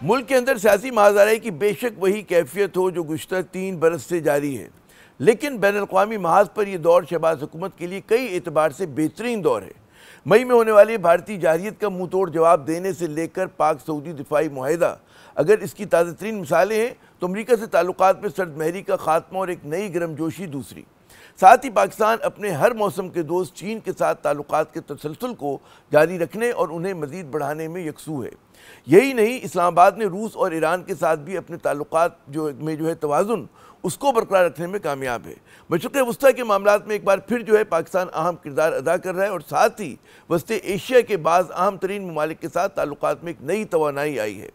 मुल्क के अंदर सियासी महाज़ाराई की बेशक वही कैफियत हो जो गुज़श्ता 3 बरस से जारी है, लेकिन बैनुल-अक़वामी महाज पर यह दौर शहबाज हुकूमत के लिए कई एतबार से बेहतरीन दौर है। मई में होने वाली भारतीय जारहियत का मुंह तोड़ जवाब देने से लेकर पाक सऊदी दिफाई मुआहिदा अगर इसकी ताज़ा तरीन मिसालें हैं तो अमरीका से ताल्लुकात में सर्द महरी का खात्मा और एक नई गर्मजोशी दूसरी। साथ ही पाकिस्तान अपने हर मौसम के दोस्त चीन के साथ ताल्लुकात के तसलसल को जारी रखने और उन्हें मज़ीद बढ़ाने में यकसू है। यही नहीं, इस्लामाबाद ने रूस और ईरान के साथ भी अपने ताल्लुकात जो है तवाज़ुन उसको बरकरार रखने में कामयाब है। मशरिक़ वस्ता के मामलात में एक बार फिर पाकिस्तान अहम किरदार अदा कर रहा है और साथ ही वस्ती एशिया के बाज़ अहम तरीन ममालिक के साथ ताल्लुकात में एक नई तवानाई आई है।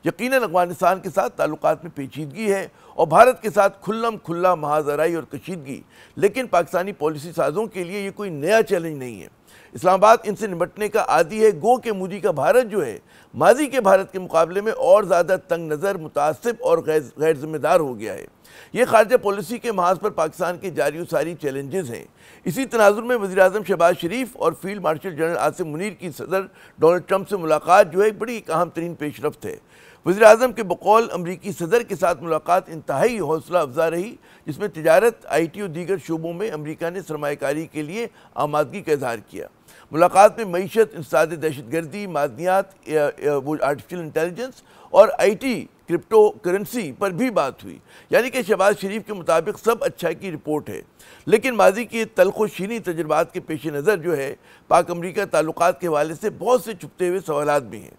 यकीनन अफ़गानिस्तान के साथ ताल्लुकात में पेचीदगी है और भारत के साथ खुल्लम खुल्ला महाज़राई और कशीदगी, लेकिन पाकिस्तानी पॉलिसी साजों के लिए ये कोई नया चैलेंज नहीं है। इस्लामाबाद इनसे निपटने का आदी है। गो के मोदी का भारत जो है माजी के भारत के मुकाबले में और ज़्यादा तंग नज़र, मुतासिब और गैर जिम्मेदार हो गया है। ये खारजा पॉलिसी के महाज पर पाकिस्तान के जारी सारी चैलेंजेस हैं। इसी तनाजुर में वज़ीर-ए-आज़म शहबाज शरीफ और field marshal general Asim Munir की सदर डोनाल्ड ट्रंप से मुलाकात जो है बड़ी अहम तरीन पेशरफ्त है। वज़ीर-ए-आज़म के बकौल अमरीकी सदर के साथ मुलाकात इंतहाई हौसला अफजा रही, जिसमें तिजारत, IT और दीगर शोबों में अमरीका ने सरमायाकारी के लिए आमादगी का इजहार किया। मुलाकात में मईशत, इंसदाद दहशतगर्दी, मादनियात, आर्टिफिशियल इंटेलिजेंस और IT क्रिप्टो करेंसी पर भी बात हुई। यानी कि शहबाज शरीफ के मुताबिक सब अच्छाई की रिपोर्ट है, लेकिन माजी के तल्ख़ शीनी तजुर्बात के पेश नज़र जो है पाक अमरीका ताल्लुकात के हवाले से बहुत से छुपते हुए सवालात भी हैं।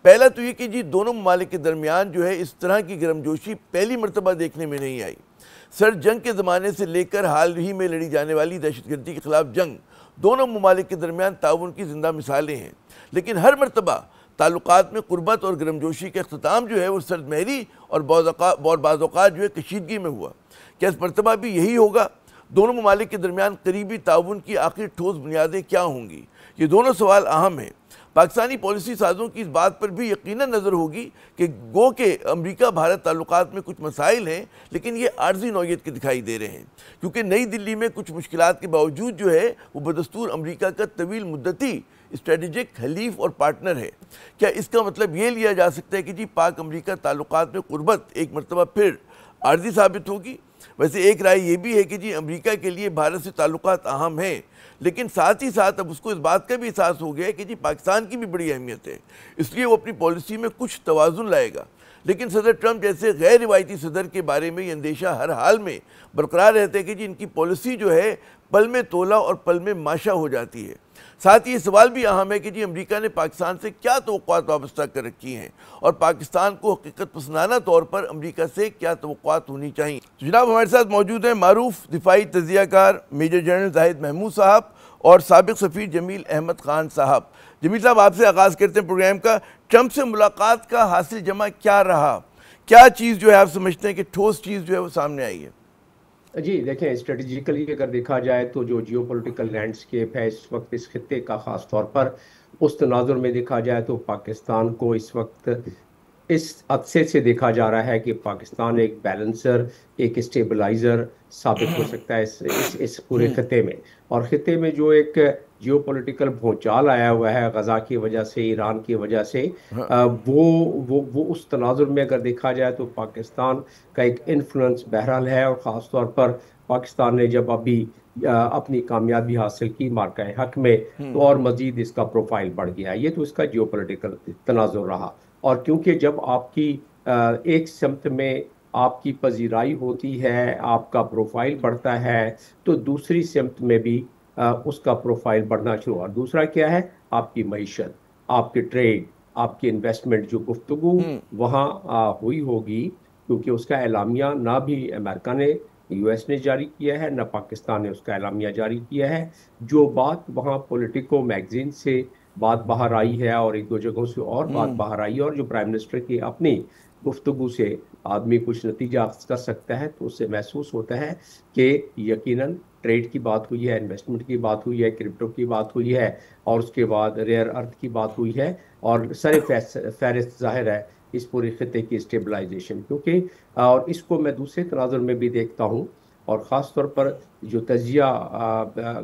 पहला तो ये कि जी दोनों ममालिक के दरमियान जो है इस तरह की गर्मजोशी पहली मरतबा देखने में नहीं आई। सर्द जंग के ज़माने से लेकर हाल ही में लड़ी जाने वाली दहशतगर्दी के खिलाफ जंग दोनों ममालिक के दरमियान ताउन की जिंदा मिसालें हैं, लेकिन हर मरतबा ताल्लुकात में कुर्बत और गर्मजोशी का अख्ताम जो है वो सर्द महरी और बाज़-औक़ात जो है कशीदगी में हुआ। क्या इस मरतबा भी यही होगा? दोनों ममालिक के दरमियान करीबी ताउन की आखिर ठोस बुनियादें क्या होंगी? ये दोनों सवाल अहम हैं। पाकिस्तानी पॉलिसी साजों की इस बात पर भी यकीनन नज़र होगी कि गो के अमरीका भारत ताल्लुकात में कुछ मसाइल हैं, लेकिन ये आर्जी नौयत के दिखाई दे रहे हैं, क्योंकि नई दिल्ली में कुछ मुश्किलात के बावजूद जो है वो बदस्तूर अमरीका का तवील मुद्दती स्ट्रेटजिक हलीफ और पार्टनर है। क्या इसका मतलब ये लिया जा सकता है कि जी पाक अमरीका ताल्लुकात में कुर्बत एक मरतबा फिर आर्जी साबित होगी? वैसे एक राय ये भी है कि जी अमरीका के लिए भारत से ताल्लुकात अहम हैं, लेकिन साथ ही साथ अब उसको इस बात का भी एहसास हो गया है कि जी पाकिस्तान की भी बड़ी अहमियत है, इसलिए वो अपनी पॉलिसी में कुछ तवाज़ुन लाएगा। लेकिन सदर ट्रंप जैसे गैर रिवायती सदर के बारे में ये अंदेशा हर हाल में बरकरार रहता है कि जी इनकी पॉलिसी जो है पल में तोला और पल में माशा हो जाती है। साथ ही ये सवाल भी अहम है कि जी अमरीका ने पाकिस्तान से क्या तवक्कुआत वाबस्ता कर रखी हैं और पाकिस्तान को हकीकत पसंदाना तौर पर अमरीका से क्या तवक्कुआत होनी चाहिए। तो जनाब हमारे साथ मौजूद हैं मारूफ दिफाई तजियाकार मेजर जनरल जाहिद महमूद साहब और साबिक सफ़ीर जमील अहमद ख़ान साहब। जमील साहब, आपसे आगाज़ करते हैं प्रोग्राम का। ट्रंप से मुलाकात का हासिल जमा क्या रहा? क्या चीज़ जो है आप समझते हैं कि ठोस चीज़ जो है वो सामने आई है? जी देखें, स्ट्रेटजिकली अगर देखा जाए तो जो जियोपॉलिटिकल लैंडस्केप है इस वक्त इस खित्ते का ख़ास तौर पर उस तनाजुर में देखा जाए तो पाकिस्तान को इस वक्त इस अरसे से देखा जा रहा है कि पाकिस्तान एक बैलेंसर, एक स्टेबलाइजर साबित हो सकता है इस पूरे खित्ते में। और खित्ते में जो एक जियोपॉलिटिकल भूचाल आया हुआ है गजा की वजह से, ईरान की वजह से, वो उस तनाजुर में अगर देखा जाए तो पाकिस्तान का एक इन्फ्लुएंस बहरहाल है। और ख़ास तौर पर पाकिस्तान ने जब अभी अपनी कामयाबी हासिल की मार्का हक में, तो और मजीद इसका प्रोफाइल बढ़ गया। ये तो इसका जियोपॉलिटिकल तनाजुर रहा। और क्योंकि जब आपकी एक समत में आपकी पजीराई होती है, आपका प्रोफाइल बढ़ता है, तो दूसरी समत में भी उसका प्रोफाइल बढ़ना शुरू। और दूसरा क्या है? आपकी मईशत, आपकी ट्रेड, आपकी इन्वेस्टमेंट जो गुफ्तगू वहाँ हुई होगी, क्योंकि उसका एलामिया ना भी अमेरिका ने, US ने जारी किया है, ना पाकिस्तान ने उसका एलामिया जारी किया है। जो बात वहाँ पॉलिटिको मैगजीन से बात बाहर आई है और एक दो जगहों से और बात बाहर आई है, और जो प्राइम मिनिस्टर की अपनी गुफ्तगू से आदमी कुछ नतीजा कर सकता है, तो उससे महसूस होता है कि यकीनन ट्रेड की बात हुई है, इन्वेस्टमेंट की बात हुई है, क्रिप्टो की बात हुई है, और उसके बाद रेयर अर्थ की बात हुई है, और सर फहरिस्त जाहिर है इस पूरे खित्ते की स्टेबलाइजेशन। क्योंकि और इसको मैं दूसरे तनाजुर में भी देखता हूँ, और ख़ास तौर पर जो तजिया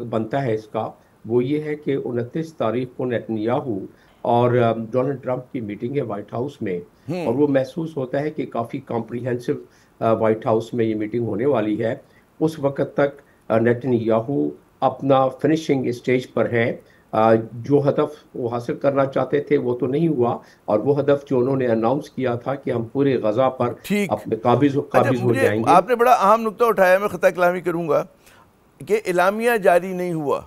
बनता है इसका, वो ये है कि 29 तारीख को नेतन्याहू और डोनाल्ड ट्रंप की मीटिंग है व्हाइट हाउस में, और वो महसूस होता है कि काफ़ी कॉम्प्रिहेंसिव व्हाइट हाउस में ये मीटिंग होने वाली है। उस वक्त तक नेतन्याहू अपना फिनिशिंग स्टेज पर हैं। जो हदफ वो हासिल करना चाहते थे वो तो नहीं हुआ, और वो हदफ जो उन्होंने अनाउंस किया था कि हम पूरे गजा पर ठीक। अपने अच्छा, काबिज हो मुझे जाएंगे। आपने बड़ा अहम नुक्ता उठाया, मैं खता कलामी करूंगा कि इलामिया जारी नहीं हुआ।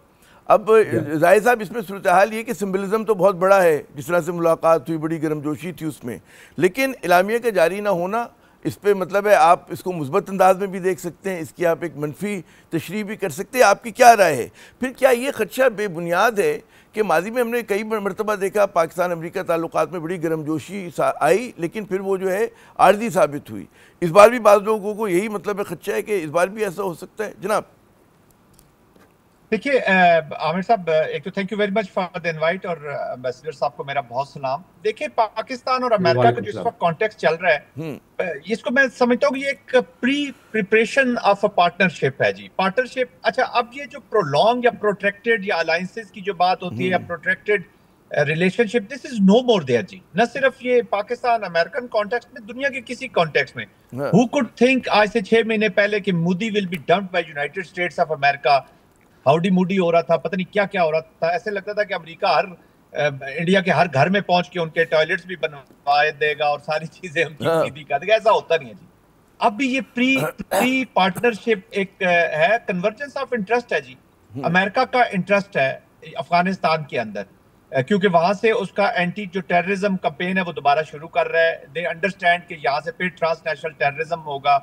अब या जाहिर साहब इसमें सूरत हाल ये कि सिंबलिज्म तो बहुत बड़ा है, जिस तरह से मुलाकात हुई, बड़ी गर्मजोशी थी उसमें, लेकिन इलामिया का जारी ना होना, इस पे मतलब है आप इसको मुस्बत अंदाज में भी देख सकते हैं, इसकी आप एक मनफी तशरीह भी कर सकते हैं। आपकी क्या राय है? फिर क्या ये खदशा बेबुनियाद है कि माजी में हमने कई मरतबा देखा पाकिस्तान अमरीका ताल्लुकात में बड़ी गर्मजोशी आई, लेकिन फिर वो जो है आर्जी साबित हुई। इस बार भी बाज़ लोगों को यही मतलब है, खदशा है कि इस बार भी ऐसा हो सकता है जनाब? देखिए आमिर साहब, एक तो thank you very much for the invite, और एम्बेसडर साहब को मेरा बहुत सलाम। देखिए, पाकिस्तान और अमेरिका का जो इस वक्त कॉन्टेक्स्ट चल रहा है, इसको मैं समझता हूँ कि ये एक pre preparation of a partnership है जी। पार्टनरशिप, अच्छा, अब ये जो प्रोलॉन्ग या प्रोटेक्टेड या अलायंसेस की जो बात होती है या protected relationship, this is no more there जी। न सिर्फ ये पाकिस्तान अमेरिकन कॉन्टेक्स्ट में, दुनिया के किसी कॉन्टेक्स्ट में हु कुड थिंक आज से 6 महीने पहले कि Modi will be dumped by United States of America. Howdy Modi हो रहा था, पता नहीं क्या क्या हो रहा था, ऐसे लगता था कि अमेरिका इंडिया के हर घर में पहुंच के उनके टॉयलेट्स भी बनवा देगा और सारी चीजें उनकी खरीदी कर देगा। ऐसा होता नहीं है जी। अब भी ये प्री पार्टनरशिप एक है, कन्वर्जेंस ऑफ इंटरेस्ट है जी। अमेरिका का इंटरेस्ट है अफगानिस्तान के अंदर, क्योंकि वहां से उसका एंटी जो टेररिज्म कैंपेन है वो दोबारा शुरू कर रहा है। दे अंडरस्टैंड कि यहाँ से फिर ट्रांसनेशनल टेररिज्म होगा।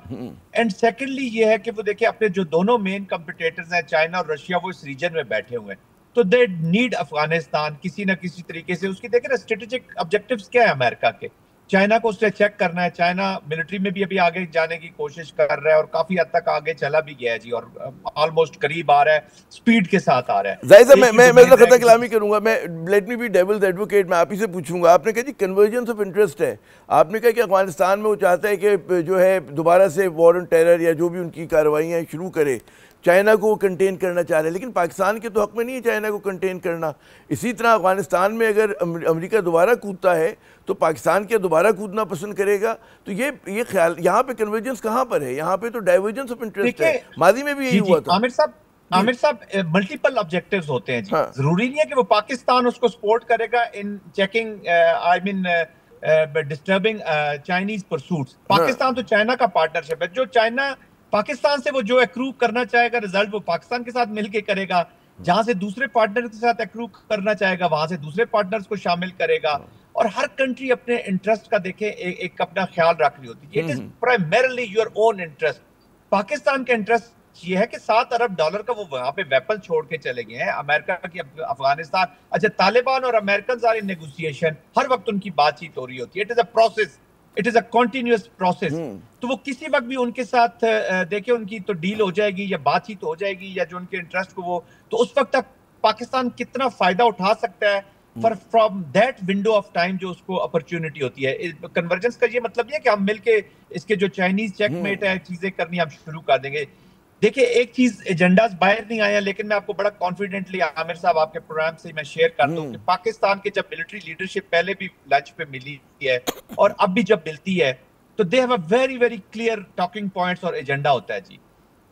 एंड सेकेंडली ये है कि वो देखिए अपने जो दोनों मेन कंपिटिटर्स हैं चाइना और रशिया, वो इस रीजन में बैठे हुए हैं, तो दे नीड अफगानिस्तान किसी ना किसी तरीके से। उसकी देखें ना स्ट्रेटेजिक ऑब्जेक्टिव्स क्या है अमेरिका के। चाइना को उसने चेक करना है। चाइना मिलिट्री में भी अभी आगे जाने की कोशिश कर रहा है और काफी हद तक आगे चला भी गया है जी, और ऑलमोस्ट करीब आ रहा है, स्पीड के साथ आ रहा है। जाहिर है मैं खता कलामी करूंगा, मैं let me be devil's advocate, मैं आप ही से पूछूंगा। आपने कहा जी कन्वर्जेंस ऑफ इंटरेस्ट है, आपने कहा कि अफगानिस्तान में वो चाहता है कि जो है दोबारा से वॉर ऑन टेरर या जो भी उनकी कार्रवाइयाँ शुरू करे, चाइना को कंटेन करना चाह रहे हैं, लेकिन पाकिस्तान के तो हक में नहीं है चाइना को कंटेन करना। इसी तरह अफगानिस्तान में अगर अमेरिका दोबारा कूदता है तो पाकिस्तान क्या दोबारा कूदना पसंद करेगा? तो ये ख्याल, यहाँ पे कन्वर्जेंस कहाँ पर है? यहाँ पे तो डाइवर्जेंस ऑफ इंटरेस्ट है। माजी में भी यही हुआ था। आमिर साहब मल्टीपल ऑब्जेक्टिव्स होते हैं जी। हाँ। जरूरी नहीं है कि वो पाकिस्तान उसको सपोर्ट करेगा इन checking I mean disturbing Chinese pursuits. Pakistan तो चाइना का पार्टनरशिप है, जो चाइना पाकिस्तान से वो जो एक्रू करना चाहेगा रिजल्ट वो पाकिस्तान के साथ मिलके करेगा। जहां से दूसरे पार्टनर के साथ एक्रू करना चाहेगा वहां से दूसरे पार्टनर्स को शामिल करेगा। और हर कंट्री अपने इंटरेस्ट का देखे एक अपना ख्याल रख रही होती है। It is primarily your own interest. Pakistan का इंटरेस्ट ये है कि $7 अरब का वो वहां पे वेपन छोड़ के चले गए हैं अमेरिका की अफगानिस्तान। अच्छा, तालिबान और अमेरिकन सारे नेगोशिएशन, हर वक्त उनकी बातचीत हो रही होती है। It is a process, it is a continuous process. तो वो किसी वक्त भी उनके साथ देखे उनकी तो डील हो जाएगी या बातचीत हो जाएगी या जो उनके इंटरेस्ट को वो, तो उस वक्त तक पाकिस्तान कितना फायदा उठा सकता है from that window of time जो उसको अपॉर्चुनिटी होती है। कन्वर्जेंस का ये मतलब नहीं है कि हम मिलके इसके जो चाइनीज चेकमेट है चीजें करनी हम शुरू कर देंगे। देखिए, एक चीज एजेंडास बाहर नहीं आया, लेकिन मैं आपको बड़ा कॉन्फिडेंटली आमिर साहब आपके प्रोग्राम से मैं शेयर कर दूं कि पाकिस्तान के जब मिलिट्री लीडरशिप पहले भी लंच पे मिली है और अब भी जब मिलती है तो they have a very very clear talking points और एजेंडा होता है जी।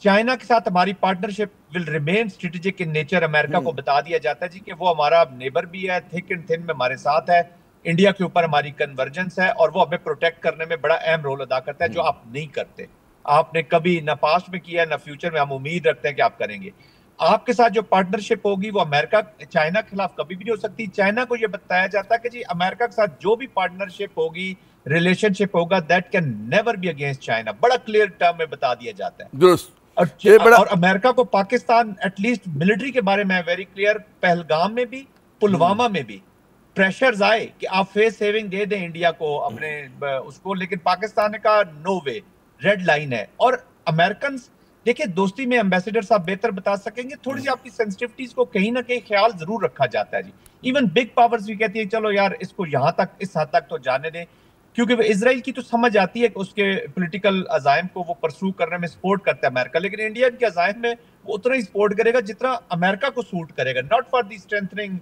चाइना के साथ हमारी partnership will remain strategic in nature. America को बता दिया जाता है जी कि वो हमारा नेबर भी है, थिक एंड थिन में हमारे साथ है। इंडिया के ऊपर हमारी कन्वर्जेंस है और वो हमें प्रोटेक्ट करने में बड़ा अहम रोल अदा करता है, जो आप नहीं करते। आपने कभी ना पास्ट में किया ना फ्यूचर में हम उम्मीद रखते हैं कि आप करेंगे। आपके साथ जो पार्टनरशिप होगी वो अमेरिका चाइना के खिलाफ कभी भी नहीं हो सकती। चाइना को ये बताया जाता है कि जी अमेरिका के साथ जो भी पार्टनरशिप होगी, रिलेशनशिप होगा, that can never be against China. बड़ा क्लियर टर्म में बता दिया जाता है। और अमेरिका को पाकिस्तान एटलीस्ट मिलिट्री के बारे में वेरी क्लियर, पहलगाम में भी पुलवामा में भी प्रेशर्स आए कि आप फेस सेविंग दे दें इंडिया को अपने उसको, लेकिन पाकिस्तान का नो वे, रेड लाइन है। और अमेरिकन देखिए दोस्ती में एम्बेसडर साहब बेहतर बता सकेंगे, थोड़ी सी आपकी सेंसिटिविटीज को कहीं ना कहीं ख्याल जरूर रखा जाता है जी। इवन बिग पावर्स भी कहती है चलो यार इसको यहां तक इस हद तक तो जाने दें, क्योंकि इजराइल की तो समझ आती है कि उसके पॉलिटिकल अजायम को वो परसू करने में सपोर्ट करता है अमेरिका, लेकिन इंडिया के अजायम में वो उतना ही सपोर्ट करेगा जितना अमेरिका को सूट करेगा। Not for the strengthening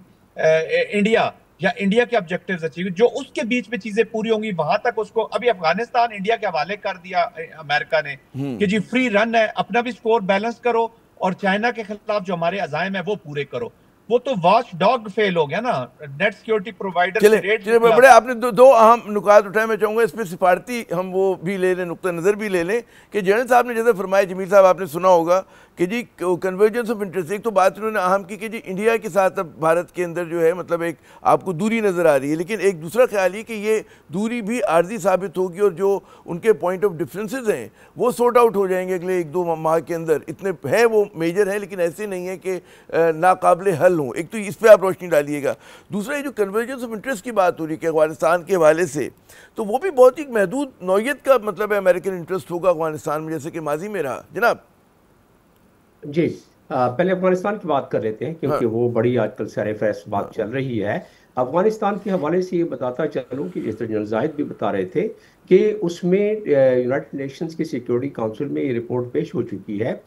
India या इंडिया के ऑब्जेक्टिव्स अचीव, जो उसके बीच में चीजें पूरी होंगी वहां तक उसको। अभी अफगानिस्तान इंडिया के हवाले कर दिया अमेरिका ने कि जी फ्री रन है, अपना भी स्कोर बैलेंस करो और चाइना के खिलाफ जो हमारे अजायम है वो पूरे करो। वो तो वॉच डॉग फेल हो गया ना, नेट सिक्योरिटी प्रोवाइडर। चले बड़े आपने दो अहम नुकात उठाए, मैं चाहूँगा इस पर सिफारती हम वो भी ले लें, नुक्ता नज़र भी ले लें कि जनरल साहब ने जैसे फरमाया, जमील साहब आपने सुना होगा कि जी कन्वर्जेंस ऑफ इंटरेस्ट, एक तो बात उन्होंने अहम की कि जी इंडिया के साथ अब भारत के अंदर जो है मतलब एक आपको दूरी नज़र आ रही है, लेकिन एक दूसरा ख्याल ये कि ये दूरी भी आर्जी साबित होगी और जो उनके पॉइंट ऑफ डिफरेंसेस हैं वो सॉर्ट आउट हो जाएंगे अगले 1-2 माह के अंदर। इतने है वो मेजर है, लेकिन ऐसे नहीं है कि नाकाबिले हल हों। एक तो इस पर आप रोशनी डालिएगा। दूसरा ये जो कन्वर्जेंस ऑफ इंटरेस्ट की बात हो रही है अफगानिस्तान के हवाले से, तो वो भी बहुत ही महदूद नौयत का मतलब है अमेरिकन इंटरेस्ट होगा अफगानिस्तान में, जैसे कि माजी में रहा। जनाब जी, पहले अफगानिस्तान की बात कर लेते हैं क्योंकि वो बड़ी आजकल सर फहरिस्त बात चल रही है। अफगानिस्तान के हवाले से ये बताता चलूँ कि जैसे जनरल जाहिद भी बता रहे थे कि उसमें यूनाइटेड नेशंस की सिक्योरिटी काउंसिल में ये रिपोर्ट पेश हो चुकी है।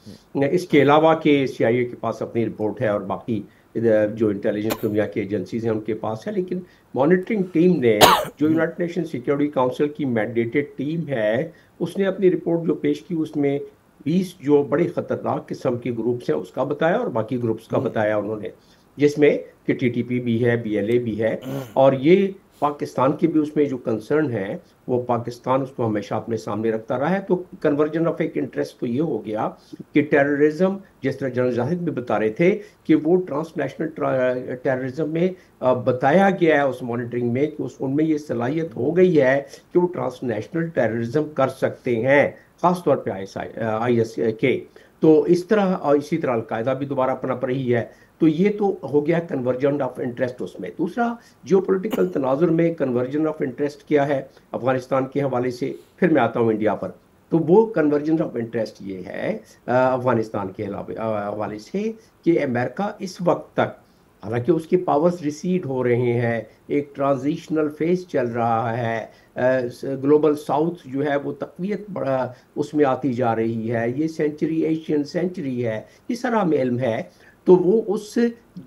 इसके अलावा कि CIA के पास अपनी रिपोर्ट है और बाकी जो इंटेलिजेंस दुनिया की एजेंसीज हैं उनके पास है, लेकिन मॉनिटरिंग टीम ने, जो यूनाइटेड नेशन सिक्योरिटी काउंसिल की मैंडेटेड टीम है, उसने अपनी रिपोर्ट जो पेश की उसमें 20 जो बड़े खतरनाक किस्म के ग्रुप्स हैं उसका बताया और बाकी ग्रुप्स का बताया उन्होंने, जिसमें कि TTP भी है, BLA भी है, और ये पाकिस्तान के भी उसमें जो कंसर्न है वो पाकिस्तान उसको हमेशा अपने सामने रखता रहा है। तो कन्वर्जन ऑफ एक इंटरेस्ट तो ये हो गया कि टेररिज्म, जिस तरह जनरल जाहिद भी बता रहे थे कि वो ट्रांसनेशनल टेररिज्म में बताया गया है उस मॉनिटरिंग में कि उनमें ये सलाहियत हो गई है कि वो ट्रांसनेशनल टेररिज्म कर सकते हैं, खासतौर पे IS के। तो इस तरह और इसी तरह अलकायदा भी दोबारा पनप रही है। तो ये तो हो गया कन्वर्जन ऑफ इंटरेस्ट उसमें। दूसरा, जियोपॉलिटिकल तनाजुर में कन्वर्जन ऑफ इंटरेस्ट क्या है अफगानिस्तान के हवाले से, फिर मैं आता हूँ इंडिया पर। तो वो कन्वर्जन ऑफ इंटरेस्ट ये है अफगानिस्तान के हवाले से कि अमेरिका इस वक्त तक, हालांकि उसके पावर्स रिसीड हो रहे हैं, एक ट्रांजिशनल फेज चल रहा है, ग्लोबल साउथ जो है वो तकवीत बड़ा उसमें आती जा रही है, ये सेंचुरी एशियन सेंचुरी है, ये सारा हमें इल्म है। तो वो उस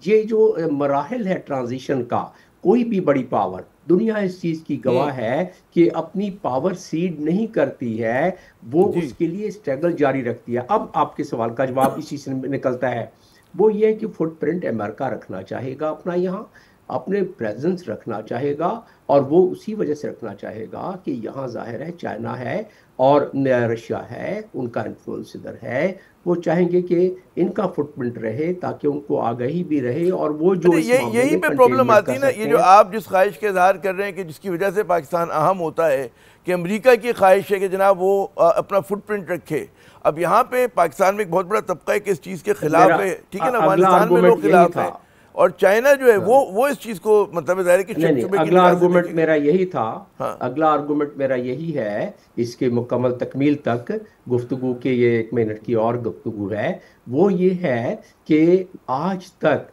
ये जो मराहल है ट्रांजिशन का, कोई भी बड़ी पावर, दुनिया इस चीज़ की गवाह है कि अपनी पावर सीड नहीं करती है, वो उसके लिए स्ट्रगल जारी रखती है। अब आपके सवाल का जवाब इसी से निकलता है, वो ये है कि फुटप्रिंट अमेरिका रखना चाहेगा अपना, यहाँ अपने प्रेजेंस रखना चाहेगा, और वो उसी वजह से रखना चाहेगा कि यहाँ जाहिर है चाइना है और रशिया है, उनका इन्फ्लुएंस इधर है। वो चाहेंगे कि इनका फुटप्रिंट रहे ताकि उनको आगाही भी रहे, और वो जो यही पे प्रॉब्लम आती है ना, ये जो आप जिस ख्वाहिश के इजहार कर रहे हैं कि जिसकी वजह से पाकिस्तान अहम होता है कि अमेरिका की ख्वाहिश है कि जनाब वो अपना फुटप्रिंट रखे। अब यहाँ पे पाकिस्तान में एक बहुत बड़ा तबका है कि इस चीज़ के खिलाफ है, ठीक है ना, अफगानिस्तान में लोग खिलाफ है, और चाइना जो है वो इस चीज को मतलब ज़ाहिर है कि अगला आर्गुमेंट मेरा यही था। अगला आर्गुमेंट मेरा यही है, इसके मुकम्मल तकमील तक गुफ्तगू के ये 1 मिनट की और गुफ्तगू है, वो ये है कि आज तक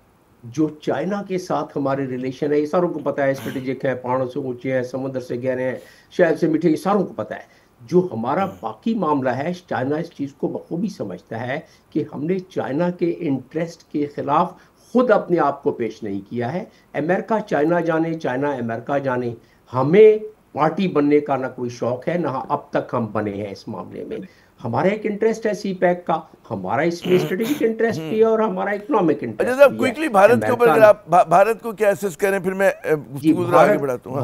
जो चाइना के साथ हमारे रिलेशन है, ये सारों को पता है, स्ट्रेटेजिक है, पहाड़ों से ऊंचे हैं, समुद्र से गहरे हैं, शहर से मीठे, ये सारों को पता है। जो हमारा बाकी मामला है, चाइना इस चीज़ को बखूबी समझता है कि हमने चाइना के इंटरेस्ट के खिलाफ खुद अपने आप को पेश नहीं किया है। अमेरिका चाइना जाने, चाइना अमेरिका जाने, हमें पार्टी बनने का ना कोई शौक है, ना अब तक हम बने हैं इस मामले में। हमारा एक इंटरेस्ट है CPEC का, हमारा इसमें स्ट्रेटेजिक इंटरेस्ट भी है और हमारा इकोनॉमिक इंटरेस्ट भी है। क्विकली भारत के ऊपर आप भारत को क्या असेस करें, फिर मैं आगे बढ़ाता हूं।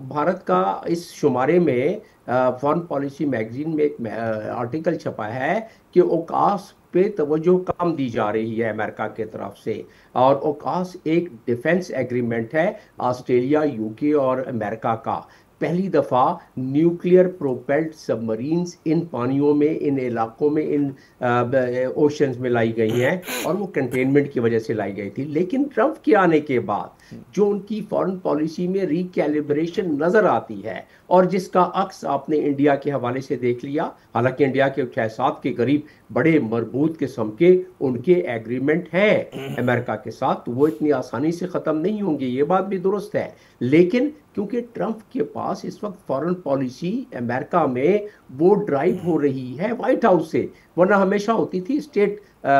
भारत का इस शुमारे में फॉरेन पॉलिसी मैगजीन में एक आर्टिकल छपा है कि ओकास पे तवज्जो कम दी जा रही है अमेरिका के तरफ से, और ओकास एक डिफेंस एग्रीमेंट है ऑस्ट्रेलिया, UK और अमेरिका का। पहली दफ़ा न्यूक्लियर प्रोपेल्ड सबमरीन्स इन पानियों में, इन इलाकों में, इन ओशंस में लाई गई हैं, और वो कंटेनमेंट की वजह से लाई गई थी। लेकिन ट्रंप के आने के बाद जो उनकी फॉरेन पॉलिसी में रिकैलिब्रेशन नज़र आती है, और जिसका अक्स आपने इंडिया के हवाले से देख लिया, हालांकि इंडिया के 6-7 के करीब बड़े मजबूत किस्म के उनके एग्रीमेंट हैं अमेरिका के साथ, तो वो इतनी आसानी से ख़त्म नहीं होंगे, ये बात भी दुरुस्त है। लेकिन क्योंकि ट्रंप के पास इस वक्त फॉरेन पॉलिसी अमेरिका में वो ड्राइव हो रही है व्हाइट हाउस से, वरना हमेशा होती थी स्टेट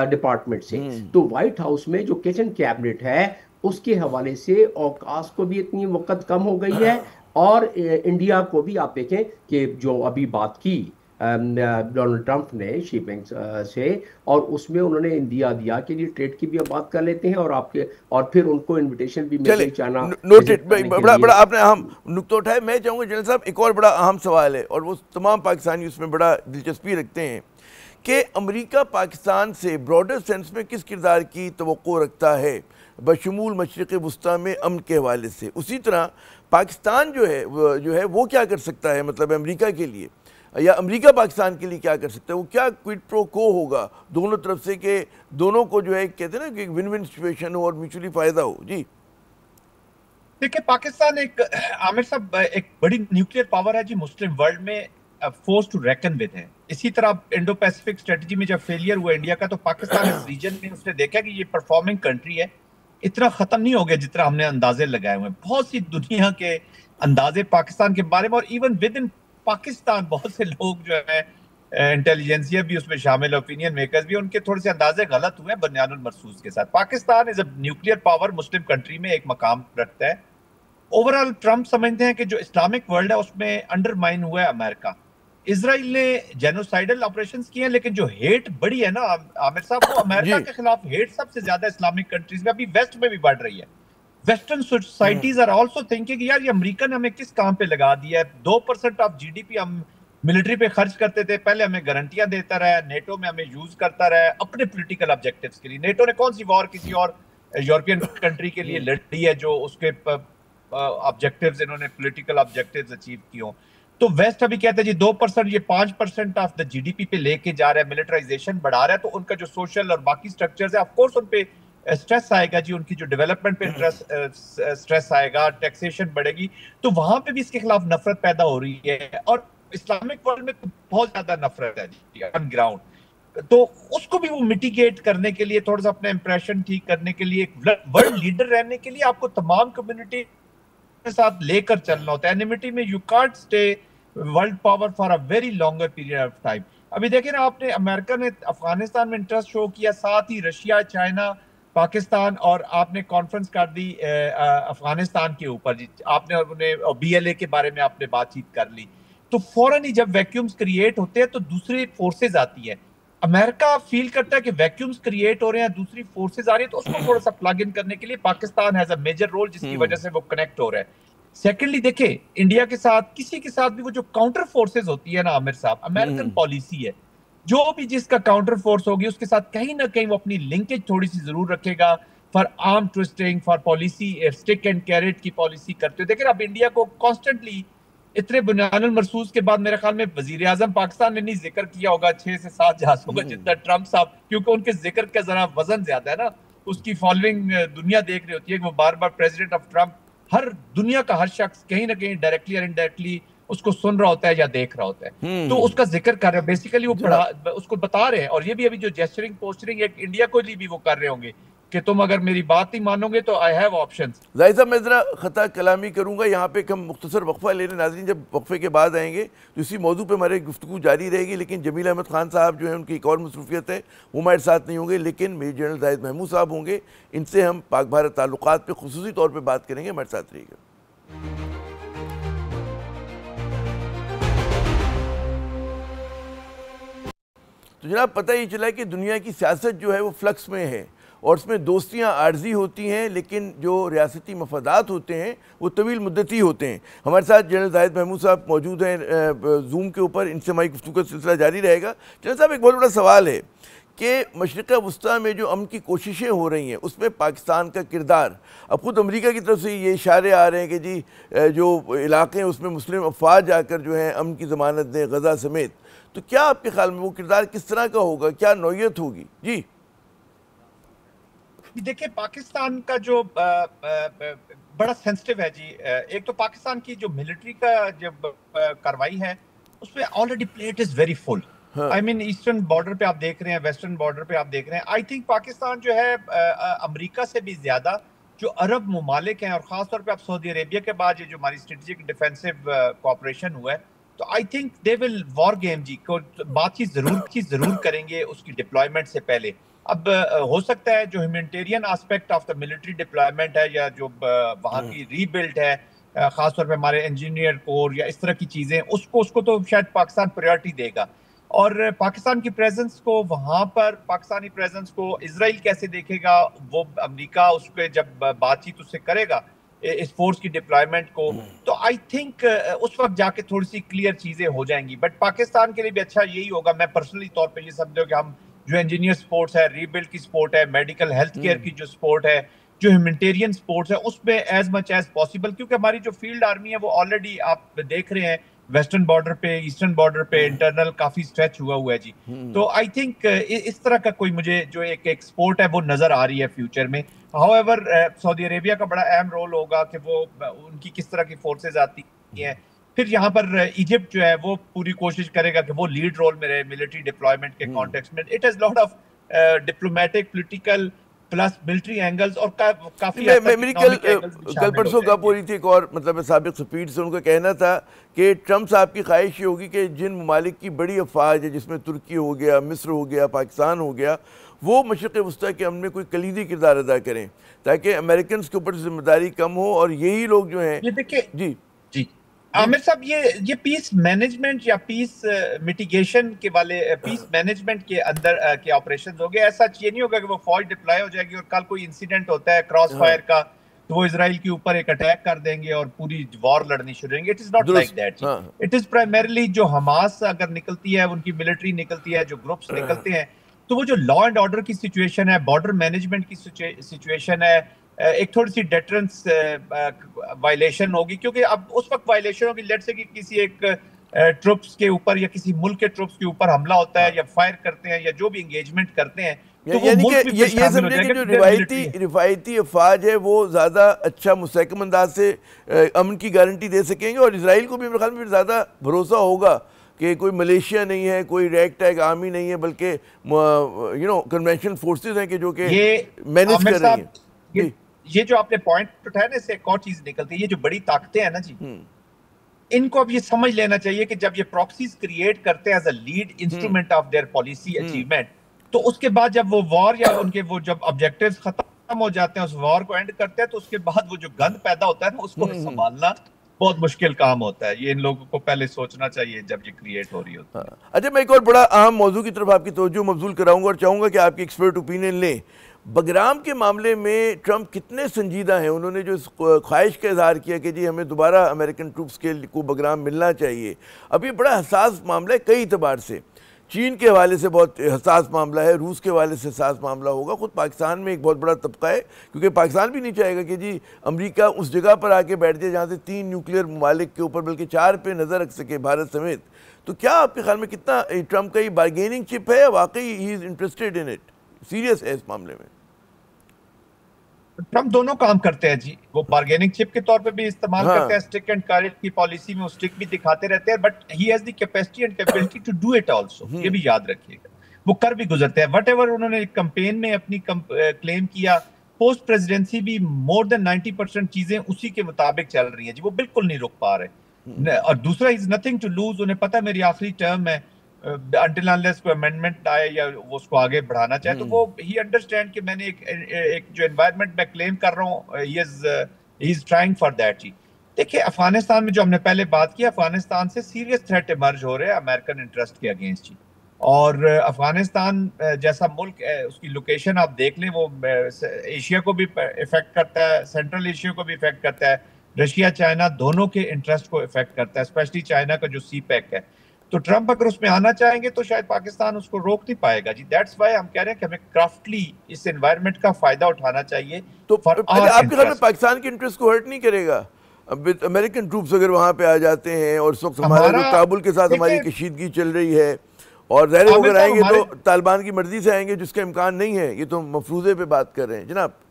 डिपार्टमेंट से। तो व्हाइट हाउस में जो किचन कैबिनेट है उसके हवाले से औकास को भी इतनी वक़्त कम हो गई है, और इंडिया को भी आप देखें कि जो अभी बात की डोनाल्ड ट्रंप ने शिपिंग से, और उसमें उन्होंने इंडिया दिया कि ये ट्रेड की भी हम बात कर लेते हैं, और आपके और फिर उनको इनविटेशन भी मिल गई चाइना नोटेड। बड़ा बड़ा आपने अहम नुक्ता उठाया। मैं चाहूँगा जनरल साहब एक और बड़ा अहम सवाल है, और वो तमाम पाकिस्तानी उसमें बड़ा दिलचस्पी रखते हैं कि अमेरिका पाकिस्तान से ब्रॉडर सेंस में किस किरदार की तवक्को रखता है बशमूल मशरिक़ वुस्ता में अमन के हवाले से। उसी तरह पाकिस्तान जो है वो क्या कर सकता है, मतलब अमेरिका के लिए, या अमेरिका पाकिस्तान के लिए क्या कर सकता है, वो क्या क्विड प्रो को होगा दोनों तरफ से, कि दोनों को जो है कहते हैं ना कि विन विन सिचुएशन हो और म्यूचुअली फ़ायदा हो। जी देखिए, पाकिस्तान एक आमिर साहब एक बड़ी न्यूक्लियर पावर है जी, मुस्लिम वर्ल्ड में फोर्स टू रेकन विद है। इसी तरह इंडो पैसिफिक स्ट्रेटजी में जब फेलियर हुआ इंडिया का, तो पाकिस्तान इस रीजन में उसने देखा कि ये परफॉर्मिंग कंट्री है, इतना खत्म नहीं हो गया जितना हमने अंदाजे लगाए हुए हैं। बहुत सी दुनिया के अंदाजे पाकिस्तान के बारे में, और इवन विद इन पाकिस्तान बहुत से लोग जो है इंटेलिजेंसिया भी उसमें शामिल, ओपिनियन मेकर्स भी, उनके थोड़े से अंदाजे गलत हुए हैं बुनियानुल मरसूस के साथ। Pakistan is a nuclear power, Muslim country में एक मकाम रखता है। ओवरऑल ट्रंप समझते हैं कि जो इस्लामिक वर्ल्ड है उसमें अंडरमाइन हुआ है अमेरिका। इजराइल ने जेनोसाइडल ऑपरेशंस किए हैं, लेकिन जो हेट बढ़ी है ना आमिर साहब, वो अमेरिका के खिलाफ हेट सबसे ज्यादा इस्लामिक कंट्रीज में, अभी वेस्ट में भी बढ़ रही है। Western societies are also thinking यार ये अमेरिका ने हमें किस काम पे लगा दिया है। 2% ऑफ जीडीपी हम मिलिट्री पे खर्च करते थे, पहले हमें गारंटियां देता रहा, नेटो में हमें यूज करता रहा अपने पॉलिटिकल ऑब्जेक्टिव्स के लिए। नेटो ने कौन सी वॉर किसी और यूरोपियन कंट्री के लिए लड़ी है जो उसके ऑब्जेक्टिव्स, इन्होंने पॉलिटिकल ऑब्जेक्टिव्स अचीव किए हों। तो वेस्ट अभी कहते हैं जी 2%, ये 5% ऑफ द जीडीपी पे लेके जा रहा है, मिलिटराइजेशन बढ़ा रहा है, तो उनका जो सोशल और बाकी स्ट्रक्चर्स है, ऑफ कोर्स उन पे स्ट्रेस आएगा जी, उनकी जो डेवलपमेंट पे स्ट्रेस आएगा, टैक्सेशन बढ़ेगी, तो वहां पे भी इसके खिलाफ नफरत पैदा हो रही है। और इस्लामिक वर्ल्ड में तो बहुत ज्यादा नफरत है जी ऑन ग्राउंड। तो उसको भी वो मिटिगेट करने के लिए, थोड़ा सा अपना इंप्रेशन ठीक करने के लिए, एक वर्ल्ड लीडर रहने के लिए आपको तमाम कम्युनिटी के साथ लेकर चलना होता है। एनिमिटी में you can't stay world power for a very longer period of time. अभी देखिए ना, आपने अमेरिका ने अफगानिस्तान में इंटरेस्ट शो किया, साथ ही रशिया, चाइना, पाकिस्तान, और आपने कॉन्फ्रेंस कर दी अफगानिस्तान के ऊपर जी, आपने उन्हें बीएलए के बारे में आपने बातचीत कर ली। तो फौरन ही जब वैक्यूम्स क्रिएट होते हैं तो दूसरी फोर्सेज आती है। अमेरिका फील करता है कि वैक्यूम्स क्रिएट हो रहे हैं, दूसरी फोर्सेज आ रही है, तो उसको थोड़ा सा प्लग इन करने के लिए Pakistan has a major role, जिसकी वजह से वो कनेक्ट हो रहा है। सेकेंडली देखिए, इंडिया के साथ किसी के साथ भी वो जो काउंटर फोर्सेज होती है ना आमिर साहब, अमेरिकन पॉलिसी है, जो भी जिसका काउंटर फोर्स होगी उसके साथ कहीं ना कहीं वो अपनी लिंकेज थोड़ी सी जरूर रखेगा for arm twisting, for policy stick and carrot की पॉलिसी करते हो। देखिए अब इंडिया को कॉन्स्टेंटली इतने बुनियानुल मरसूस के बाद मेरे ख्याल में वजीर आजम पाकिस्तान ने नहीं जिक्र किया होगा 6 से 7 जहाजों का जितना ट्रंप साहब, क्योंकि उनके जिक्र का जरा वजन ज्यादा है ना, उसकी फॉलोइंग दुनिया देख रही होती है कि वो बार बार प्रेसिडेंट ऑफ ट्रंप, हर दुनिया का हर शख्स कहीं ना कहीं डायरेक्टली और इनडायरेक्टली उसको सुन रहा होता है या देख रहा होता है, तो उसका जिक्र कर रहे हैं बेसिकली, वो पढ़ा उसको बता रहे हैं। और ये भी अभी जो जेस्चरिंग पोस्टरिंग एक इंडिया को लिए भी वो कर रहे होंगे कि तुम अगर मेरी बात नहीं मानोगे तो आई हैव ऑप्शंस। जाहिर साहब मैं ज़रा ख़ता कलामी करूँगा यहाँ पे, हम मुख्तसर वक्फा लेने, नाज़रीन जब वक्फे के बाद आएंगे तो इसी मौजू पे हमारी गुफ्तगू जारी रहेगी। लेकिन जमील अहमद खान साहब जो है उनकी एक और मसरूफियत है, वो हमारे साथ नहीं होंगे, लेकिन मेजर जनरल जाहिद महमूद साहब होंगे। इनसे हम पाक भारत ताल्लुकात पे खुसूसी तौर पर बात करेंगे, हमारे साथ रहिएगा। तो जनाब पता ही चला कि दुनिया की सियासत जो है वो फ्लक्स में है, और उसमें दोस्तियाँ आर्जी होती हैं, लेकिन जो रियासती मफादात होते हैं वो तवील मुद्दती होते हैं। हमारे साथ जनरल जाहिद महमूद साहब मौजूद हैं जूम के ऊपर, इनसे हमारी गुफ्तगू का सिलसिला जारी रहेगा। जनरल साहब एक बहुत बड़ा सवाल है कि मशरिक़ वुस्ता में जो अमन की कोशिशें हो रही हैं उसमें पाकिस्तान का किरदार, अब खुद अमरीका की तरफ से ये इशारे आ रहे हैं कि जी जो इलाके हैं उसमें मुस्लिम अफवाज जाकर जो है अमन की ज़मानत दें गज़ा समेत, तो क्या आपके ख्याल में वो किरदार किस तरह का होगा, क्या नौयत होगी? जी देखिए, पाकिस्तान का जो बड़ा सेंसिटिव है जी, एक तो पाकिस्तान की जो मिलिट्री का जब कार्रवाई है उसमें already plate is very full. I mean eastern border पे आप देख रहे हैं, वेस्टर्न बॉर्डर पे आप देख रहे हैं। आई थिंक पाकिस्तान जो है अमेरिका से भी ज्यादा जो अरब ममालिक हैं, और खासतौर पे आप सऊदी अरेबिया के बाद ये जो हमारी स्ट्रेटेजिक डिफेंसिव कोऑपरेशन हुआ है तो I think they will war game जी को बातचीत जरूर करेंगे उसकी डिप्लॉयमेंट से पहले। अब हो सकता है जो humanitarian aspect of the military deployment है या जो वहाँ की रीबिल्ड है, खासतौर पे हमारे इंजीनियर कोर या इस तरह की चीजें, उसको तो शायद पाकिस्तान प्रायोरिटी देगा। और पाकिस्तान की प्रेजेंस को वहां पर, पाकिस्तानी प्रेजेंस को इजराइल कैसे देखेगा, वो अमेरिका उसके जब बातचीत उससे करेगा इस फोर्स की डिप्लॉयमेंट को, तो आई थिंक उस वक्त जाके थोड़ी सी क्लियर चीजें हो जाएंगी। बट पाकिस्तान के लिए भी अच्छा यही होगा, मैं पर्सनली तौर पे ये समझो कि हम जो इंजीनियर स्पोर्ट्स है, रीबिल्ड की स्पोर्ट है, मेडिकल हेल्थ केयर की जो स्पोर्ट है, जो ह्यूमैनिटेरियन स्पोर्ट्स है, उसमें एज मच एज पॉसिबल, क्योंकि हमारी जो फील्ड आर्मी है वो ऑलरेडी आप देख रहे हैं वेस्टर्न बॉर्डर पे, ईस्टर्न बॉर्डर पे इंटरनल काफी स्ट्रेच हुआ है जी। तो आई थिंक इस तरह का कोई मुझे जो एक स्पोर्ट है वो नजर आ रही है फ्यूचर में। हाउएवर सऊदी अरेबिया का बड़ा अहम रोल होगा कि वो उनकी किस तरह की फोर्सेज आती हैं। फिर यहाँ पर इजिप्ट जो है वो पूरी कोशिश करेगा कि वो लीड रोल में रहे मिलिट्री डिप्लॉयमेंट के कॉन्टेक्स्ट में। It has lot of diplomatic, political plus military angles और काफी मेरी कल परसों गप हो रही थी एक और मतलब साबिक सफीर से, उनका कहना था कि ट्रम्प साहब की ख्वाहिश ये होगी कि जिन ममालिक की बड़ी अफवाज है, जिसमें तुर्की हो गया, मिस्र हो गया, पाकिस्तान हो गया, वो मशरक़ वस्ता के अमन में कोई कलीदी किरदार अदा करें ताकि अमेरिकन के ऊपर जिम्मेदारी कम हो और यही लोग जो हैं। ये देखिए जी आमिर साहब, ये पीस मैनेजमेंट या पीस मिटिगेशन के वाले पीस मैनेजमेंट के अंदर के ऑपरेशंस हो गए। ऐसा ये नहीं होगा कि वो फौज डिप्लॉय हो जाएगी और कल कोई इंसिडेंट होता है क्रॉस फायर का तो वो इजराइल के ऊपर एक अटैक कर देंगे और पूरी वॉर लड़नी शुरू होंगे। It is not like that. It is primarily जो हमास अगर निकलती है, उनकी मिलिट्री निकलती है, जो ग्रुप्स निकलते हैं, तो वो जो लॉ एंड ऑर्डर की सिचुएशन है, बॉर्डर मैनेजमेंट की सिचुएशन है, एक थोड़ी सी डेटरेंस वायलेशन होगी, क्योंकि अब उस वक्त वायलेशन होगी लेट्स से कि किसी एक ट्रुप्स के ऊपर या किसी मुल्क के ट्रुप्स के ऊपर हमला होता है या फायर करते हैं या जो भी एंगेजमेंट करते हैं, तो वो मुल्क भी ये समझे कि जो रिवायती अफवाज है वो ज़्यादा अच्छा मुस्तहकम अंदाज से अमन की गारंटी दे सकेंगे और इसराइल को भी मेरे ख्याल में ज़्यादा भरोसा होगा कि कोई मलेशिया नहीं है, कोई रैग टैग आर्मी नहीं है, बल्कि कन्वेंशनल फोर्सेज हैं कि जो कि मैनेज कर रही हैं। ये जो आपने पॉइंट उठाया ना, इससे एक और चीज निकलती है, ये जो बड़ी ताकतें हैं ना जी, इनको अब ये समझ लेना चाहिए कि जब ये प्रॉक्सीज क्रिएट करते हैं as a lead instrument of their policy achievement, तो उसके बाद जब वो वॉर या उनके वो जब ऑब्जेक्टिव्स खत्म हो जाते हैं, उस वॉर को एंड करते हैं, तो उसके बाद वो जो गंद पैदा होता है ना, उसको संभालना बहुत मुश्किल काम होता है। ये इन लोगों को पहले सोचना चाहिए जब ये क्रिएट हो रही होती है। अच्छा, मैं एक और बड़ा अहम मौजू की तरफ आपकी तवज्जो मबजूल कराऊंगा और चाहूंगा कि आपकी एक्सपर्ट ओपिनियन लें। बगराम के मामले में ट्रंप कितने संजीदा हैं? उन्होंने जो इस ख्वाहिश का इजहार किया कि जी हमें दोबारा अमेरिकन ट्रूप्स को बगराम मिलना चाहिए। अब ये बड़ा हसास मामला है कई एतबार से। चीन के हवाले से बहुत हसास मामला है, रूस के हवाले से हसास मामला होगा, खुद पाकिस्तान में एक बहुत बड़ा तबका है, क्योंकि पाकिस्तान भी नहीं चाहेगा कि जी अमेरिका उस जगह पर आके बैठ जाए जहाँ से 3 न्यूक्लियर ममालिक के ऊपर बल्कि 4 पे नज़र रख सके, भारत समेत। तो क्या आपके ख्याल में कितना ट्रंप का ये बार्गेनिंग चिप है या वाकई he is interested in it, serious है इस मामले में? ट्रम्प दोनों काम करते हैं जी, वो बार्गेनिंग चिप के तौर पे भी इस्तेमाल करते हैं, स्टिक एंड कैरेट की पॉलिसी में वो स्टिक भी दिखाते रहते हैं, but he has the capacity and capability to do it also. ये भी याद रखिएगा, वो कर भी गुजरते हैं। व्हाटएवर उन्होंने कैंपेन में अपनी क्लेम किया, पोस्ट प्रेसिडेंसी भी मोर देन 90% चीजें उसी के मुताबिक चल रही है जी, वो बिल्कुल नहीं रुक पा रहे। और दूसरा, इज नथिंग टू लूज, उन्हें पता है मेरी आखिरी टर्म है, until unless कोई अमेंडमेंट आए या वो उसको आगे बढ़ाना चाहे, तो वो ही अंडरस्टैंड कि मैंने एक जो एनवायरनमेंट में क्लेम कर रहा हूँ, he is trying for that जी। देखिए, अफगानिस्तान में जो हमने पहले बात की, अफगानिस्तान से सीरियस थ्रेट इमर्ज हो रहे हैं अमेरिकन इंटरेस्ट के अगेंस्ट जी। और अफगानिस्तान जैसा मुल्क, उसकी लोकेशन आप देख लें, वो एशिया को भी इफेक्ट करता है, सेंट्रल एशिया को भी इफेक्ट करता है, रशिया चाइना दोनों के इंटरेस्ट को इफेक्ट करता है, स्पेशली चाइना का जो सी पैक है। तो ट्रंप अगर उसमें आना चाहेंगे तो शायद पाकिस्तान उसको रोक नहीं पाएगा जी। दैट्स व्हाई हम कह रहे हैं कि हमें क्राफ्टली इस एनवायरनमेंट का फायदा उठाना चाहिए। तो आपके घर में पाकिस्तान के इंटरेस्ट को हर्ट नहीं करेगा अमेरिकन ट्रूप्स अगर वहां पे आ जाते हैं? और इस वक्त हमारा जो काबुल के साथ हमारी कशीदगी चल रही है, और ज़ाहिर है अगर आएंगे तो तालिबान की मर्जी से आएंगे, जिसका इम्कान नहीं है। ये तो मफरूजे पे बात कर रहे हैं जनाब।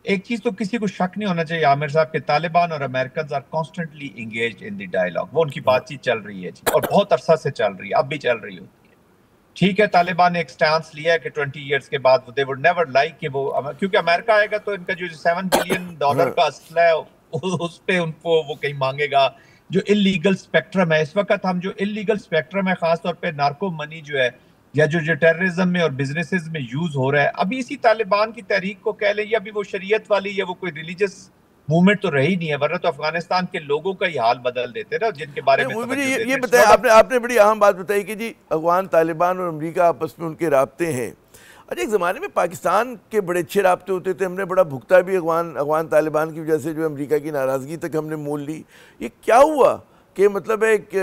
एक चीज तो किसी को शक नहीं होना चाहिए आमिर साहब के, तालिबान और American are constantly engaged in the dialogue. वो उनकी बातचीत चल रही है जी, और बहुत अरसा से चल रही है, अब भी चल रही होती है। ठीक है, तालिबान ने एक स्टैंस लिया है कि 20 ईयर्स के बाद दे वुड नेवर लाइक कि वो, क्योंकि अमेरिका आएगा तो इनका जो $7 बिलियन का असला है उस पे उनको वो कहीं मांगेगा, जो इलीगल स्पेक्ट्रम है, इस वक्त हम जो इलीगल स्पेक्ट्रम है, खासतौर पे नार्को मनी जो है या जो टेररिज्म में और बिजनेसेस में यूज हो रहा है, अभी इसी तालिबान की तहरीक को कह ले, या अभी वो शरीयत वाली या वो कोई रिलीजियस मूवमेंट तो रही नहीं है, वरना तो अफगानिस्तान के लोगों का ही हाल बदल देते ना, जिनके बारे में ये बताया आपने बड़ी अहम बात बताई कि जी अफगान तालिबान और अमेरिका आपस में उनके राब्ते हैं। अच्छा, एक ज़माने में पाकिस्तान के बड़े अच्छे राब्ते होते थे, हमने बड़ा भुगता भी अफगान तालिबान की वजह से, जो अमेरिका की नाराज़गी तक हमने मोल ली। ये क्या हुआ कि मतलब है कि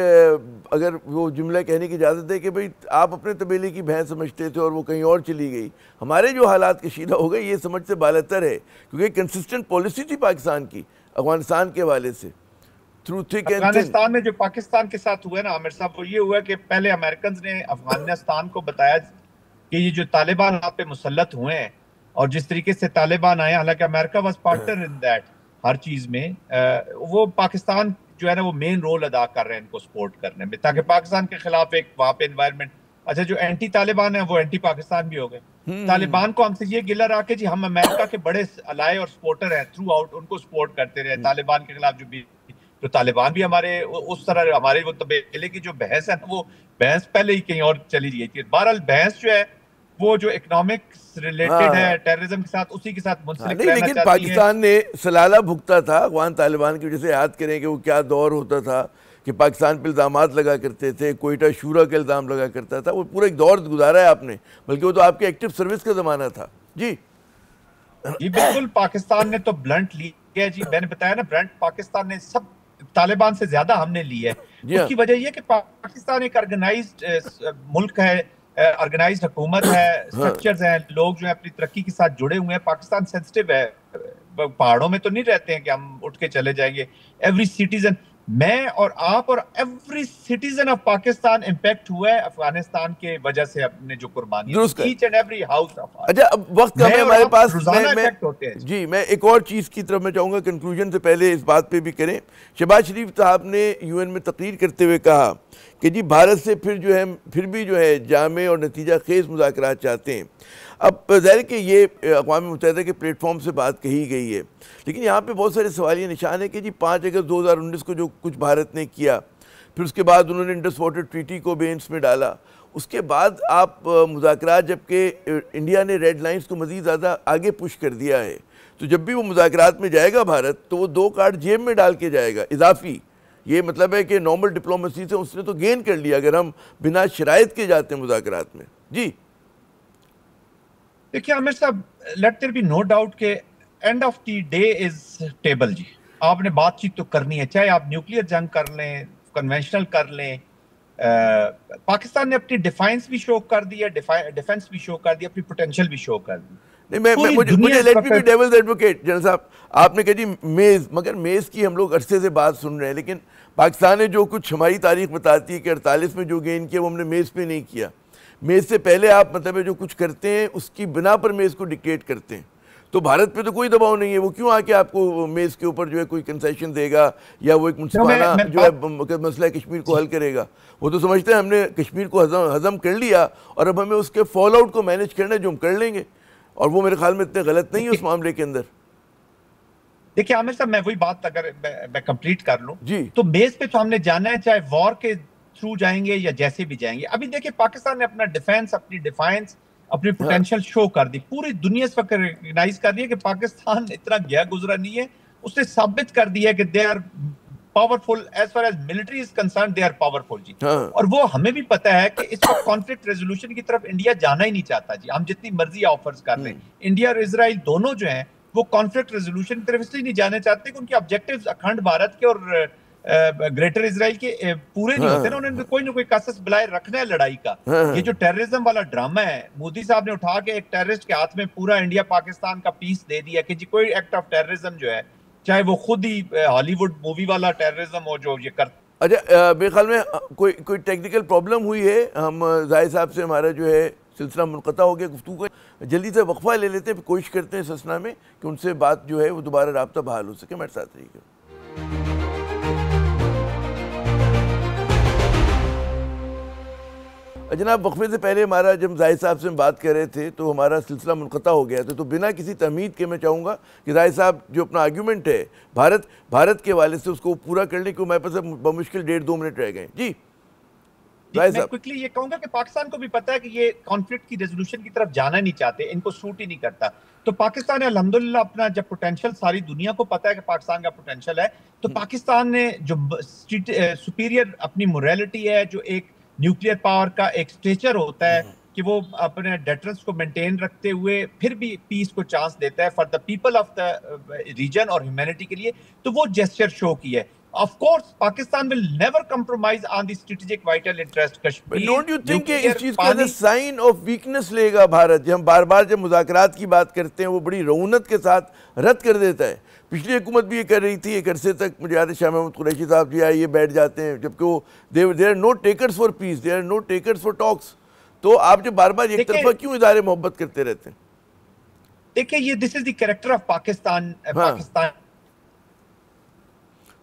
अगर वो जुमला कहने की इजाज़त है कि भाई आप अपने तबेले की भैंस समझते थे और वो कहीं और चली गई, हमारे जो हालात कशीदा हो गए, ये समझ से बालतर है, क्योंकि कंसिस्टेंट पॉलिसी थी पाकिस्तान की अफगानिस्तान के हवाले से through thick and thin. Afghanistan में जो पाकिस्तान के साथ हुआ ना आमिर साहब, वो ये हुआ कि पहले अमेरिकन ने अफगानिस्तान को बताया कि ये जो तालिबान आप पे मुसल्लत हुए हैं और जिस तरीके से तालिबान आए, हालांकि America was partner in that हर चीज में, वो पाकिस्तान जो है ना वो मेन रोल अदा कर रहे हैं इनको सपोर्ट करने में, ताकि पाकिस्तान के खिलाफ एक वहां पे एनवायरनमेंट। अच्छा, जो एंटी तालिबान है वो एंटी पाकिस्तान भी हो गए। तालिबान को हमसे ये गिला रहा कि जी हम अमेरिका के बड़े अलाय और सपोर्टर हैं, थ्रू आउट उनको सपोर्ट करते रहे तालिबान के खिलाफ। जो तालिबान भी हमारे उस तरह हमारे वो तबेले की जो बहस है ना, वो बहस पहले ही कहीं और चली गई थी। बहरहाल बहस जो है वो जो इकोनॉमिक्स रिलेटेड है टेररिज्म के साथ, उसी के साथ मुंसलिक रहना लेकिन चाहती पाकिस्तान ने सलाला भुगता था अफगान तालिबान की वजह से। याद करें कि वो क्या दौर होता था कि पाकिस्तान पे इल्ज़ामात लगा करते थे, कोयटा शूरा का इल्ज़ाम लगा करता था, वो पूरा एक दौर गुजारा है आपने, बल्कि वो तो आपके एक्टिव सर्विस का ज़माना था। जी जी बिल्कुल, पाकिस्तान ने तो ब्लंट लिया है जी, मैंने बताया ना, ब्लंट पाकिस्तान ने सब तालिबान से ज्यादा हमने ली है। उसकी वजह यह कि पाकिस्तान एक ऑर्गेनाइज्ड मुल्क है, ऑर्गेनाइज्ड हुकूमत है, स्ट्रक्चर्स हैं, लोग जो है अपनी तरक्की के साथ जुड़े हुए हैं। पाकिस्तान सेंसिटिव है, पहाड़ों में तो नहीं रहते हैं कि हम उठ के चले जाएंगे। एवरी सिटीजन, मैं और आप और every citizen of Pakistan impact हुआ है अफगानिस्तान के वजह से, अपने जो कुर्बानी, each and every house of. अच्छा, अब वक्त कम है हमारे पास, जी मैं एक और चीज़ की तरफ मैं चाहूँगा कंक्लूजन से पहले इस बात पे भी करें। शहबाज शरीफ साहब ने यूएन में तकरीर करते हुए कहा कि जी भारत से फिर भी जो है जामे और नतीजा खेज मुज़ाकरात चाहते हैं। अब ज़ाहिर कि ये अक़वाम मुत्तहिदा के प्लेटफॉर्म से बात कही गई है, लेकिन यहाँ पे बहुत सारे सवालिया निशान है कि जी 5 अगस्त 2019 को जो कुछ भारत ने किया, फिर उसके बाद उन्होंने इंडस वाटर ट्रीटी को बेंच में डाला, उसके बाद आप मुज़ाकरात, जबकि इंडिया ने रेड लाइंस को मज़ीद ज़्यादा आगे पुश कर दिया है, तो जब भी वो मुज़ाकरात में जाएगा भारत, तो वो 2 कार्ड जेब में डाल के जाएगा इजाफी। ये मतलब है कि नॉर्मल डिप्लोमेसी से उसने तो गेन कर लिया अगर हम बिना शराइत के जाते हैं मुज़ाकरात में। जी देखिए आमिर साहब, let there be no doubt के end of the day is table जी। आपने बातचीत तो करनी है, चाहे आप न्यूक्लियर जंग कर लें, कन्वेंशनल कर लें। पाकिस्तान ने अपनी डिफेंस भी शो कर दी है, डिफेंस भी शो कर दी, अपनी पोटेंशियल भी शो कर दी। नहीं, मुझे let me be devil's advocate. General साहब, आपने कहा जी मेज़, मगर मेज़ की हम लोग अरसे से बात सुन रहे हैं, लेकिन पाकिस्तान ने जो कुछ हमारी तारीख बताती है कि 48 में जो गेन किया वो हमने मेज़ पे नहीं किया। मेज़ से पहले आप मतलब है जो कुछ करते हैं उसकी बिना पर मेज़ को डिक्टेट करते हैं। तो भारत पे तो कोई दबाव नहीं है, वो क्यों आके आपको मेज़ के ऊपर जो है कोई कंसेशन देगा या वो एक मुंसिफाना जो है मसला कश्मीर को हल करेगा। वो तो समझते हैं हमने कश्मीर को हजम कर लिया और अब हमें उसके फॉल आउट को मैनेज करना है, जो हम कर लेंगे, और वो मेरे ख्याल में इतने गलत नहीं है उस मामले के अंदर। देखिए आमिर साहब, मैं वही बात अगर मैं कंप्लीट कर लूं जी, तो बेस पे तो हमने जाना है, चाहे वॉर के थ्रू जाएंगे या जैसे भी जाएंगे। अभी देखिए पाकिस्तान ने अपना डिफेंस, अपनी डिफाइंस, अपनी पोटेंशियल शो कर दी, पूरी दुनिया इस वक्त रिकॉग्नाइज कर रही है कि पाकिस्तान इतना गया गुजरा नहीं है। उसने साबित कर दिया कि they are powerful, as far as military is concern they are powerful जी। और वो हमें भी पता है कि इस वक्त कॉन्फ्लिक्ट रेजोल्यूशन की तरफ इंडिया जाना ही नहीं चाहता जी। हम जितनी मर्जी ऑफर्स कर लें, इंडिया और इजराइल दोनों जो हैं वो कॉन्फ्लिक्ट रेजोल्यूशन की तरफ इसलिए नहीं जाना चाहते कि उनके ऑब्जेक्टिव्स अखंड भारत के और ग्रेटर इजराइल के पूरे नहीं होते ना। उन्होंने कोई ना कोई कासस बिलाए रखना है लड़ाई का। ये जो टेररिज्म वाला ड्रामा है, मोदी साहब ने उठा के एक टेररिस्ट के हाथ में पूरा इंडिया पाकिस्तान का पीस दे दिया कि जी कोई एक्ट ऑफ टेररिज्म जो है, चाहे वो खुद ही हॉलीवुड मूवी वाला टेररिज्म हो जो ये कर। अच्छा, मेरे ख्याल में कोई टेक्निकल प्रॉब्लम हुई है, हम जाहिद साहब से हमारा जो है सिलसिला मुनक़ता हो गया गुफ्तगू का। जल्दी से वक्फा ले लेते हैं, कोशिश करते हैं सिलसिला में कि उनसे बात जो है वो दोबारा राब्ता बहाल हो सके। मेरे साथ रहिएगा। जनाब, वक्फे से पहले हमारा जब जाहिद साहब से हम बात कर रहे थे तो हमारा सिलसिला मुनक़ता हो गया था, तो बिना किसी तमीद के मैं चाहूँगा कि जाहिद साहब जो अपना आर्ग्यूमेंट है भारत के हवाले से उसको पूरा करने को हमारे पास बमुश्किल 1.5-2 मिनट रह गए। जी मैं क्विकली ये कहूंगा कि पाकिस्तान को भी पता है कि ये कॉन्फ्लिक्ट की रेजोल्यूशन की तरफ जाना नहीं चाहते, इनको सूट ही नहीं करता। तो पाकिस्तान ने अल्हम्दुलिल्लाह अपना जब पोटेंशियल, सारी दुनिया को पता है कि पाकिस्तान का पोटेंशियल है, तो पाकिस्तान ने जो सुपीरियर अपनी मोरालिटी है, जो एक न्यूक्लियर पावर का एक स्टेचर होता है कि वो अपने डेटरेंस को मेंटेन रखते हुए फिर भी पीस को चांस देता है for the people of the region और ह्यूमैनिटी के लिए, तो वो जेस्चर शो की है। Of course, Pakistan will never compromise on the strategic vital interest Kashmir. But don't you think कि इस चीज को साइन ऑफ वीकनेस लेगा भारत? हम बार बार जब मुज़ाकरात की बात करते हैं वो बड़ी रौनक के साथ रद्द कर देता है। पिछली हुकूमत भी ये कर रही थी, एक अरसे तक मुझे याद है शाह महमूद कुरैशी साहब जी आए, ये बैठ जाते हैं, जबकि वो there are no takers for peace, there are no takers for talks. तो आप जो बार बार एक तरफा क्यों इदारे मोहब्बत करते रहते हैं? देखिए, ये this is the character of Pakistan. Pakistan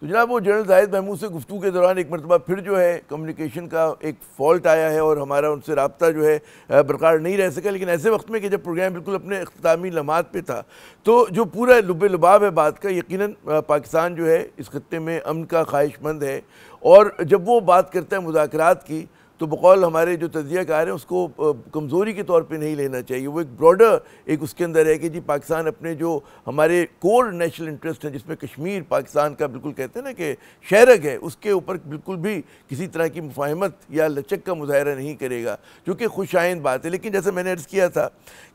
तो जनाब, वो जनरल जाहिद महमूद से गुफ्तगू के दौरान एक मरतबा फिर जो है कम्युनिकेशन का एक फ़ॉल्ट आया है और हमारा उनसे रब्ता जो है बरकरार नहीं रह सका। लेकिन ऐसे वक्त में कि जब प्रोग्राम बिल्कुल अपने इख्तितामी लम्हात पे था, तो जो पूरा लुबे लुबाब है बात का, यकीनन पाकिस्तान जो है इस खत्ते में अमन का ख्वाहिशमंद है। और जब वो बात करता है मुज़ाकरात की, तो बकौल हमारे जो तज्ज़ियाकार हैं उसको कमज़ोरी के तौर पे नहीं लेना चाहिए। वो एक ब्रॉडर एक उसके अंदर है कि जी पाकिस्तान अपने जो हमारे कोर नेशनल इंटरेस्ट हैं, जिसमें कश्मीर पाकिस्तान का बिल्कुल कहते हैं ना कि शहरक है, उसके ऊपर बिल्कुल भी किसी तरह की मुफाहमत या लचक का मुजाहरा नहीं करेगा, जो कि खुशाइंद बात है। लेकिन जैसे मैंने अर्ज़ किया था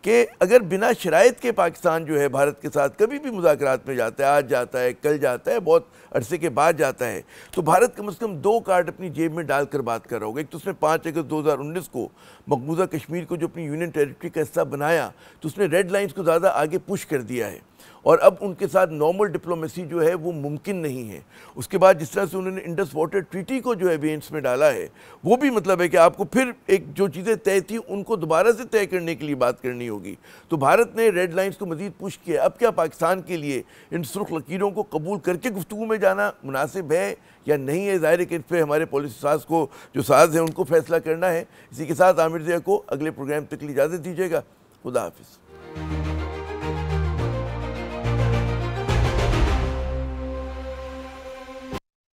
कि अगर बिना शराइत के पाकिस्तान जो है भारत के साथ कभी भी मुज़ाकरात में जाता है, आज जाता है, कल जाता है, बहुत अरसे के बाद जाता है, तो भारत कम से कम 2 कार्ड अपनी जेब में डालकर बात कर रहा होगा। एक तो उसने 5 अगस्त 2019 को मकबूजा कश्मीर को जो अपनी यूनियन टेरिटरी का हिस्सा बनाया, तो उसने रेड लाइंस को ज़्यादा आगे पुश कर दिया है और अब उनके साथ नॉर्मल डिप्लोमेसी जो है वो मुमकिन नहीं है। उसके बाद जिस तरह से उन्होंने इंडस वाटर ट्रीटी को जो है बेंच में डाला है, वो भी मतलब है कि आपको फिर एक जो चीज़ें तय थी उनको दोबारा से तय करने के लिए बात करनी होगी। तो भारत ने रेड लाइंस को मज़ीद पुश किया। अब क्या पाकिस्तान के लिए इन सुर्ख लकीरों को कबूल करके गुफ्तगू में जाना मुनासिब है या नहीं है? ज़ाहिर है कि इस पर हमारे पॉलिसी साज को जो साज है उनको फैसला करना है। इसी के साथ आमिर ज़िया को अगले प्रोग्राम तक की इजाज़त दीजिएगा। खुदा हाफिज़।